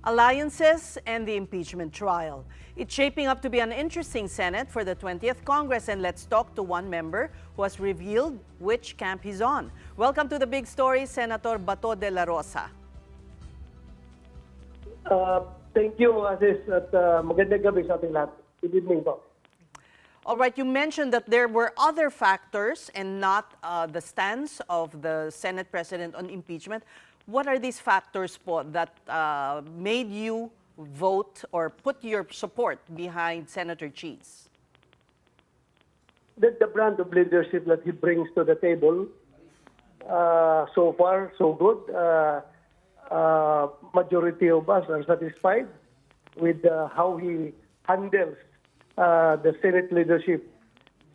alliances, and the impeachment trial. It's shaping up to be an interesting Senate for the 20th Congress, and let's talk to one member who has revealed which camp he's on. Welcome to the big story, Senator Bato de la Rosa. Thank you, Aziz, at magandang gabi sa ating lahat. Good evening po. All right, you mentioned that there were other factors and not the stance of the Senate President on impeachment. What are these factors po that made you vote or put your support behind Senator Cheese? The brand of leadership that he brings to the table, so far, so good. Majority of us are satisfied with how he handles the Senate leadership.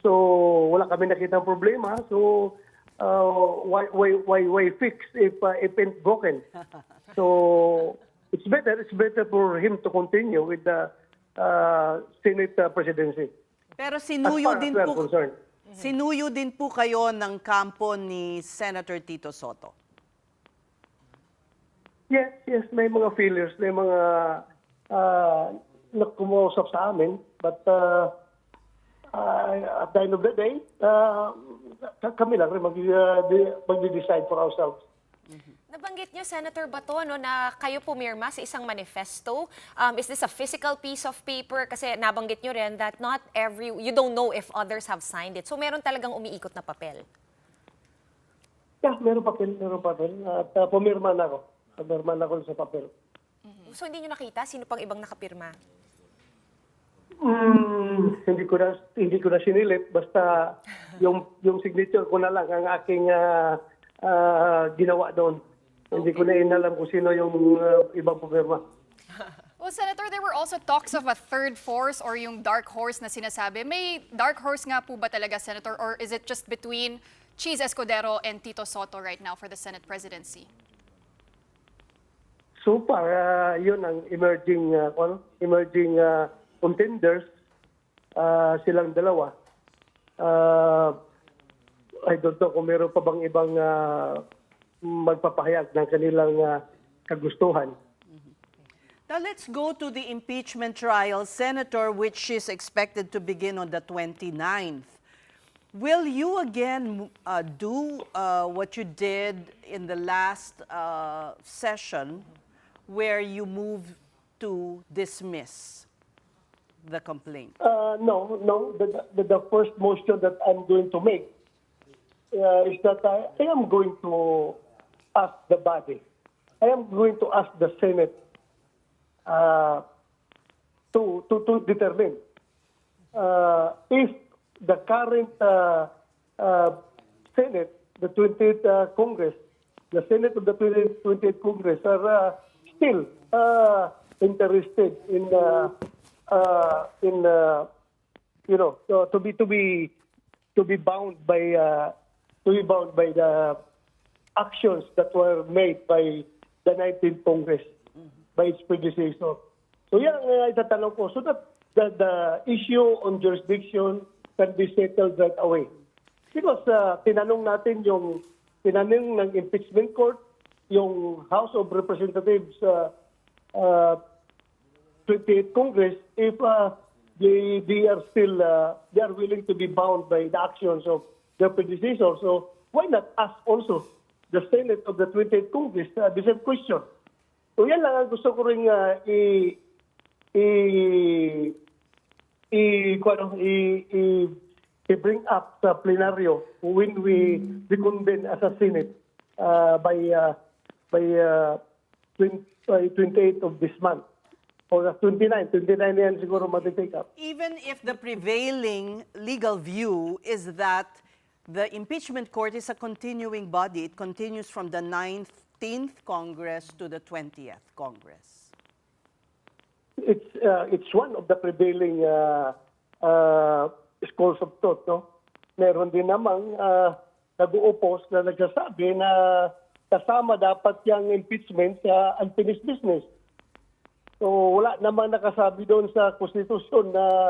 So wala kami nakitang problema. So why fix if it's broken? So it's better for him to continue with the Senate presidency. Pero sinuyo din po kayo ng kampo ni Senator Tito Sotto. Yes, may mga failures, may mga kumausap sa amin. But at the end of the day, kami lang rin mag-decide for ourselves. Nabanggit niyo, Senator Bato, na kayo pumirma sa isang manifesto. Is this a physical piece of paper? Kasi nabanggit niyo rin that you don't know if others have signed it. So meron talagang umiikot na papel. Yeah, meron papel. At pumirma na ako. Pumirma na ako sa papel. So hindi niyo nakita sino pang ibang nakapirma? Hindi ko na sinilip. Basta yung signature ko na lang ang aking ginawa doon. Okay. Hindi ko na inalam kung sino yung ibang pumirma. Well, Senator, there were also talks of a third force or yung dark horse na sinasabi. May dark horse nga po ba talaga, Senator? Or is it just between Cheese Escudero and Tito Sotto right now for the Senate presidency? So far, yun ang emerging contenders, silang dalawa. I don't know kung meron pa bang ibang magpapahayag ng kanilang kagustuhan. Now let's go to the impeachment trial, Senator, which is expected to begin on the 29th. Will you again do what you did in the last session where you moved to dismiss the complaint? No. The first motion that I'm going to make is that I am going to ask the body. I am going to ask the Senate to determine if the current Senate, the 20th Congress, the Senate of the 20th Congress are still interested in to be bound by the actions that were made by the 19th Congress, by its predecessor. So yan ang itatanong ko, so that the issue on jurisdiction can be settled right away. Because tinanong ng impeachment court, yung House of Representatives 28th Congress, if they are willing to be bound by the actions of their predecessors. So why not ask also the Senate of the 28th Congress the same question? So yan lang ang gusto ko rin i-bring up sa plenaryo when we reconvene as a Senate by 28th of this month. Or 29 yan siguro matitake up. Even if the prevailing legal view is that the impeachment court is a continuing body, it continues from the 19th Congress to the 20th Congress. It's one of the prevailing schools of thought, no? Meron din namang nag-uupos na nagsasabi na kasama dapat yung impeachment sa unfinished business. So wala namang nakasabi doon sa konstitusyon na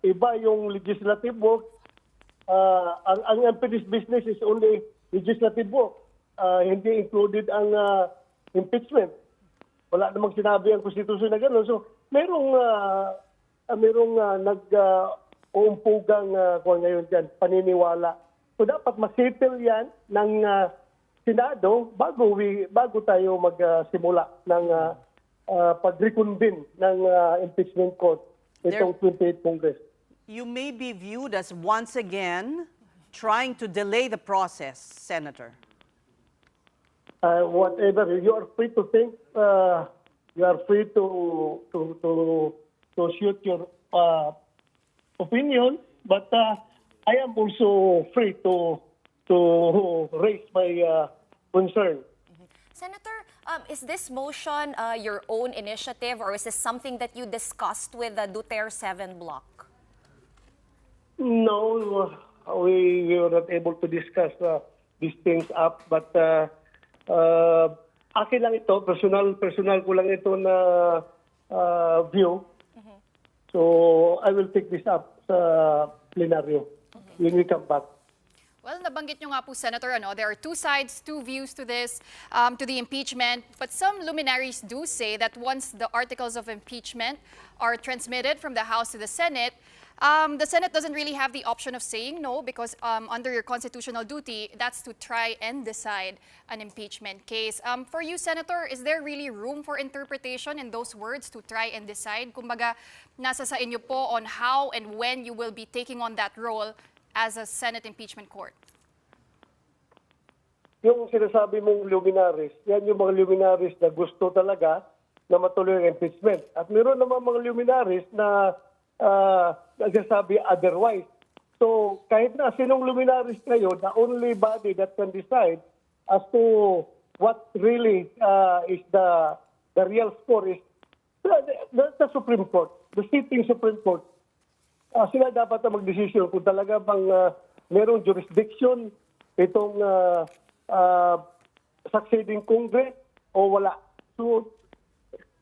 iba yung legislative work. Ang unfinished business is only legislative work. Hindi included ang impeachment. wala namang sinabi ang konstitusyon na gano'n. So, merong nag-uumpugang kung ngayon dyan, paniniwala. So, dapat masettle yan ng Senado bago tayo magsimula ng pag-reconvene ng impeachment court itong 28th Congress. You may be viewed as once again trying to delay the process, Senator. Whatever, you are free to think, you are free to shoot your opinion, but I am also free to raise my concern. Senator, is this motion your own initiative, or is this something that you discussed with the Duterte 7 bloc? No, we were not able to discuss these things up, but akin lang ito, personal ko lang ito na view. So I will take this up sa plenaryo when we come back. Well, nabanggit nyo nga po, Senator, there are two sides, two views to this, to the impeachment. But some luminaries do say that once the articles of impeachment are transmitted from the House to the Senate doesn't really have the option of saying no because under your constitutional duty, that's to try and decide an impeachment case. For you, Senator, is there really room for interpretation in those words to try and decide? Kumbaga, nasa sa inyo po on how and when you will be taking on that role as a Senate impeachment court? Yung sinasabi mong luminaries, yan yung mga luminaries na gusto talaga na matuloy ang impeachment. At meron naman mga luminaries na nagsasabi otherwise. So kahit na sinong luminaries ngayon, the only body that can decide as to what really is the real score is the Supreme Court, the sitting Supreme Court. Sila dapat na magdesisyon kung talaga bang merong jurisdiction itong succeeding Congress o wala. So,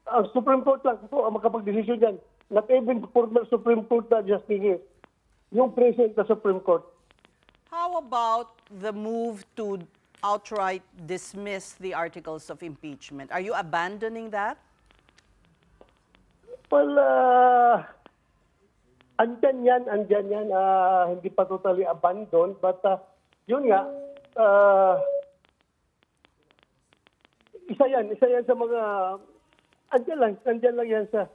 ang Supreme Court lang po ang makapag-desisyon yan. Not even former Supreme Court na justices. Yung present na Supreme Court. How about the move to outright dismiss the articles of impeachment? Are you abandoning that? Well, andyan yan. Hindi pa totally abandoned. But yun nga, isa yan sa mga, andyan lang yan sa,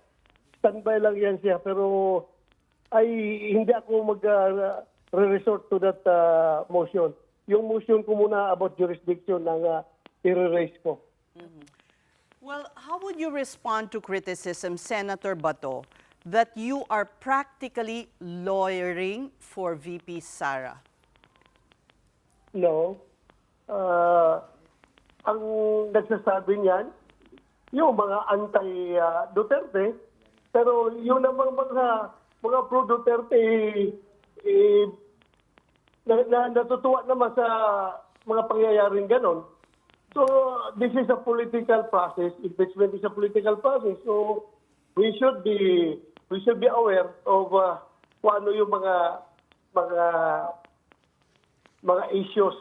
standby lang yan siya. Pero ay hindi ako mag-resort to that motion. Yung motion ko muna about jurisdiction ng i-raise ko. Well, how would you respond to criticism, Senator Bato, that you are practically lawyering for VP Sara? No. Ang nagsasabi niyan, yung mga anti-Duterte, pero yung namang mga pro-Duterte, natutuwa naman sa mga pangyayaring ganon. So, this is a political process. Impeachment is a political process. So, we should be aware of kung ano yung mga issues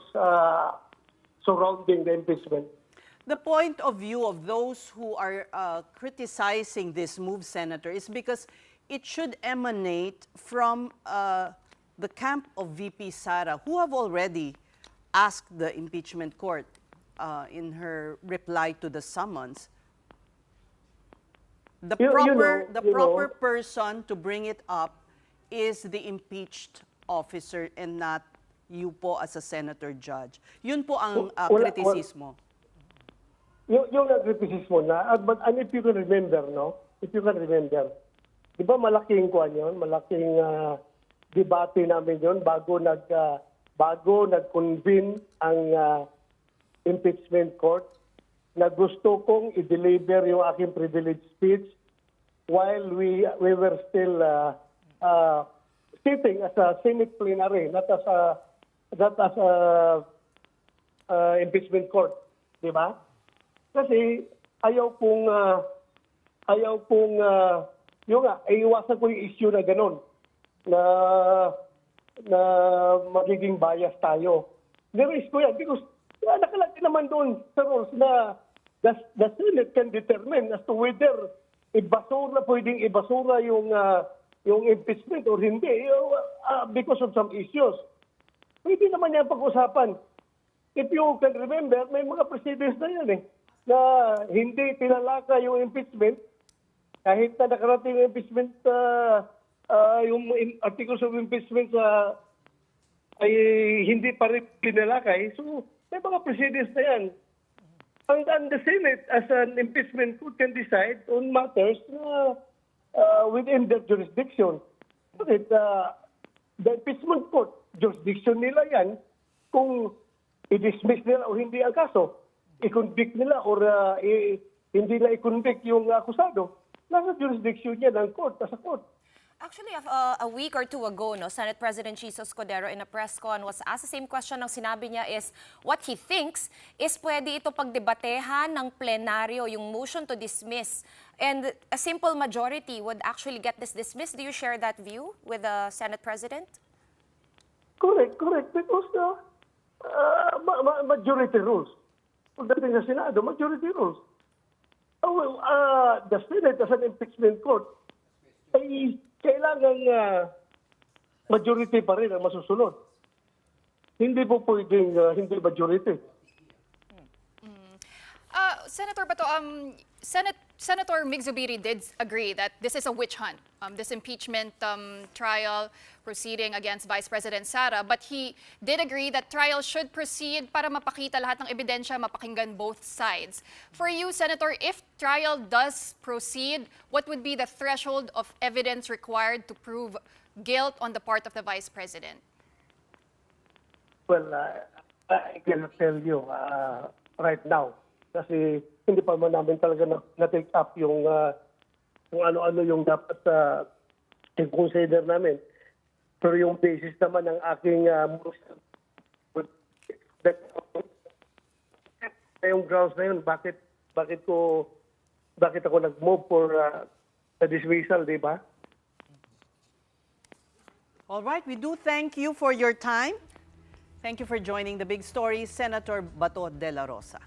surrounding the impeachment. The point of view of those who are criticizing this move, Senator, is because it should emanate from the camp of VP Sara, who have already asked the impeachment court in her reply to the summons. The proper person to bring it up is the impeached officer and not you po as a senator judge. Yun po ang kritisismo. Yung kritisismo na, but and if you can remember, di ba malaking kuwan yun, malaking debate namin yun bago nag-convene ang impeachment court na gusto kong i-deliver yung aking privileged speech while we were still sitting as a Senate plenary, not as a impeachment court, di ba? Kasi ayaw pong iwasan ko yung issue na ganun na magiging bias tayo. Niraise ko yan because nakalagay naman doon sa rules na the Senate can determine as to whether pwedeng ibasura yung impeachment or hindi because of some issues. Pwede naman yan pag-usapan. If you can remember, may mga precedents na yan na hindi tinalaka yung impeachment kahit na nakarating yung impeachment, yung articles of impeachment ay hindi pa rin tinalakay. So, may mga precedents na yan. And the Senate, as an impeachment court, can decide on matters within their jurisdiction. Bakit? The impeachment court, jurisdiction nila yan kung i-dismiss nila o hindi ang kaso, i-convict nila or hindi na i-convict yung akusado. Nasa jurisdiction niya ng court, sa court. Actually, a week or two ago, Senate President Jesus Escudero in a press con was asked the same question. Ang sinabi niya is what he thinks is pwede ito pagdebatehan ng plenaryo, yung motion to dismiss. And a simple majority would actually get this dismissed. Do you share that view with the Senate President? Correct. Because majority rules. Pagdating sa Senado, majority rules. The Senate as an impeachment court ay kailangan majority pa rin ang masusunod. Hindi po pwedeng hindi majority. Senator Bato, Senator Mig Zubiri did agree that this is a witch hunt, this impeachment trial proceeding against Vice President Sara. But he did agree that trial should proceed para mapakita lahat ng ebidensya, mapakinggan both sides. For you, Senator, if trial does proceed, what would be the threshold of evidence required to prove guilt on the part of the Vice President? Well, I cannot tell you right now. Kasi hindi pa man namin talaga na-take up yung kung ano-ano yung dapat i-consider namin. Pero yung basis naman ng aking yung grounds na yun, bakit ako nag-move for the dismissal, di ba? All right, we do thank you for your time. Thank you for joining the Big Story, Senator Bato de la Rosa.